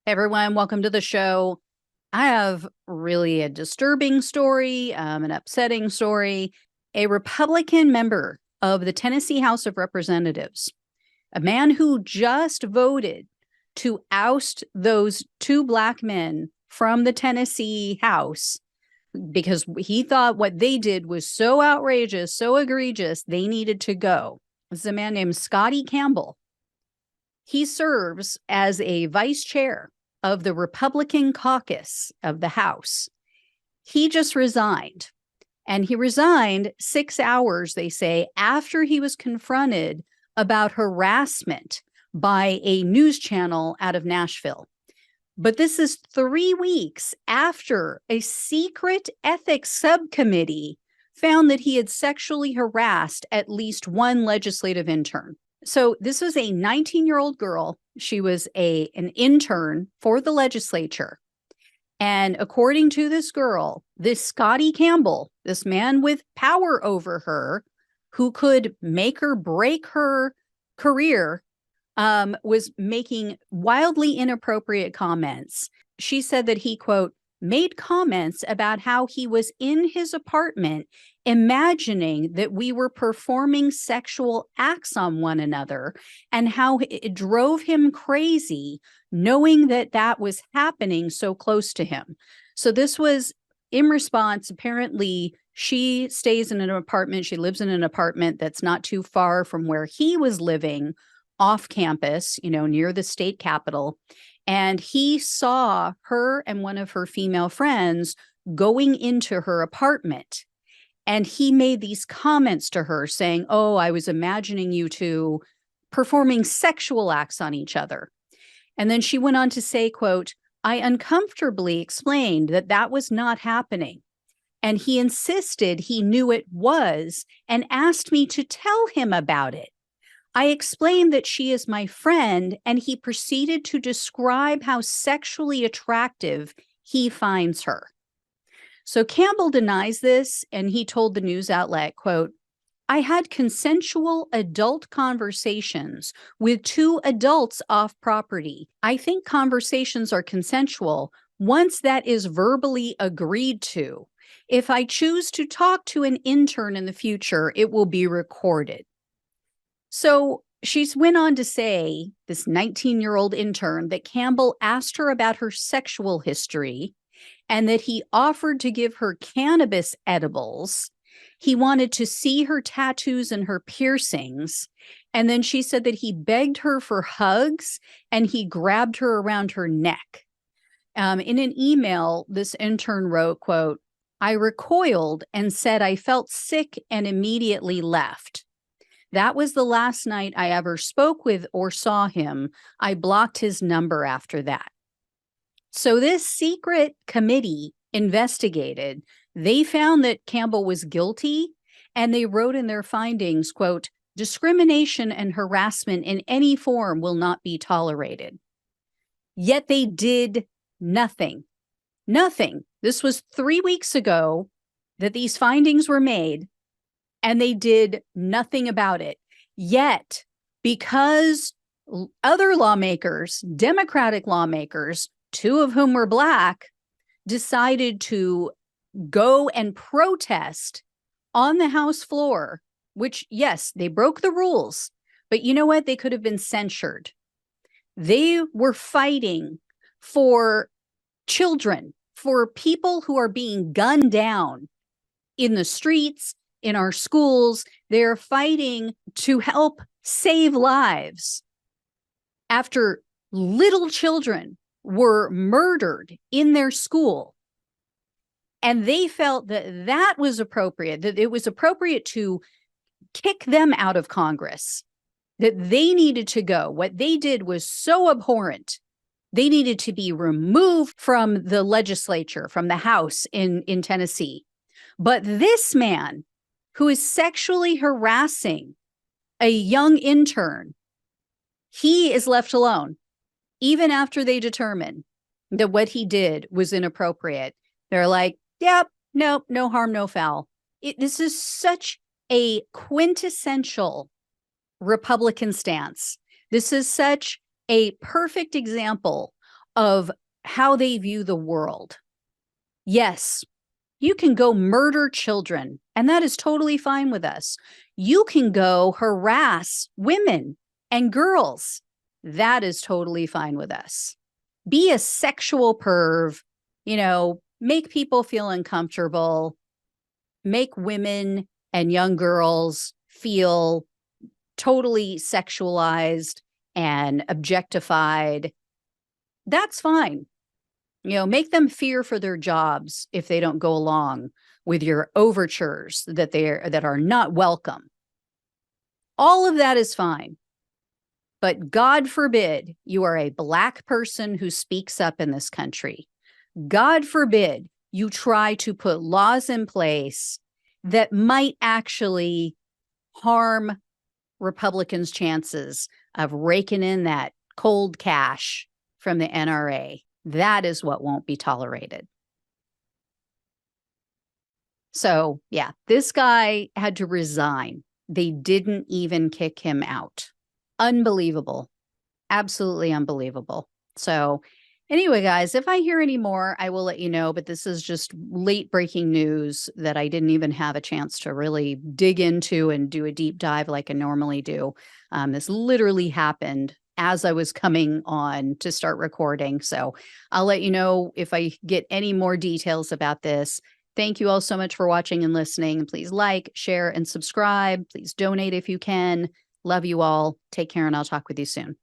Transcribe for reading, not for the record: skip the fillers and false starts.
Everyone, welcome to the show. I have really a disturbing story, an upsetting story. A Republican member of the Tennessee House of Representatives, a man who just voted to oust those two Black men from the Tennessee House because he thought what they did was so outrageous, so egregious, they needed to go. This is a man named Scotty Campbell. He serves as a vice chair of the Republican caucus of the House. He just resigned. And he resigned 6 hours, they say, after he was confronted about harassment by a news channel out of Nashville. But this is 3 weeks after a secret ethics subcommittee found that he had sexually harassed at least one legislative intern. So this was a 19-year-old girl. She was an intern for the legislature. And according to this girl, this Scotty Campbell, this man with power over her, who could make or break her career, was making wildly inappropriate comments. She said that he, quote, made comments about how he was in his apartment imagining that we were performing sexual acts on one another, and how it drove him crazy knowing that that was happening so close to him. So this was in response. Apparently, she stays in an apartment. She lives in an apartment that's not too far from where he was living, off campus, near the state capitol. And he saw her and one of her female friends going into her apartment. And he made these comments to her saying, oh, I was imagining you two performing sexual acts on each other. And then she went on to say, quote, I uncomfortably explained that that was not happening. And he insisted he knew it was and asked me to tell him about it. I explained that she is my friend, and he proceeded to describe how sexually attractive he finds her. So Campbell denies this, and he told the news outlet, quote, I had consensual adult conversations with two adults off property. I think conversations are consensual once that is verbally agreed to. If I choose to talk to an intern in the future, it will be recorded. So she's went on to say, this 19-year-old intern, that Campbell asked her about her sexual history and that he offered to give her cannabis edibles. He wanted to see her tattoos and her piercings. And then she said that he begged her for hugs and he grabbed her around her neck. In an email, this intern wrote, quote, I recoiled and said I felt sick and immediately left. That was the last night I ever spoke with or saw him. I blocked his number after that. So this secret committee investigated. They found that Campbell was guilty, and they wrote in their findings, quote, discrimination and harassment in any form will not be tolerated. Yet they did nothing. Nothing. This was 3 weeks ago that these findings were made, and they did nothing about it. Yet, because other lawmakers, Democratic lawmakers, two of whom were Black, decided to go and protest on the House floor, which, yes, they broke the rules, but you know what? They could have been censured. They were fighting for children, for people who are being gunned down in the streets, in our schools. They're fighting to help save lives after little children were murdered in their school. And they felt that that was appropriate, that it was appropriate to kick them out of Congress, that they needed to go. What they did was so abhorrent. They needed to be removed from the legislature, from the House in Tennessee. But this man, who is sexually harassing a young intern, he is left alone, even after they determine that what he did was inappropriate. They're like, yep, nope, no harm, no foul. This is such a quintessential Republican stance. This is such a perfect example of how they view the world. Yes, you can go murder children, and that is totally fine with us. You can go harass women and girls. That is totally fine with us. Be a sexual perv, make people feel uncomfortable, make women and young girls feel totally sexualized and objectified. That's fine. Make them fear for their jobs if they don't go along with your overtures that are not welcome. All of that is fine. But God forbid you are a Black person who speaks up in this country. God forbid you try to put laws in place that might actually harm Republicans' chances of raking in that cold cash from the NRA. That is what won't be tolerated. So, yeah, this guy had to resign. They didn't even kick him out. Unbelievable. Absolutely unbelievable. So, anyway, guys, if I hear any more, I will let you know. But this is just late breaking news that I didn't even have a chance to really dig into and do a deep dive like I normally do. This literally happened as I was coming on to start recording. So I'll let you know if I get any more details about this. Thank you all so much for watching and listening. Please like, share, and subscribe. Please donate if you can. Love you all. Take care, and I'll talk with you soon.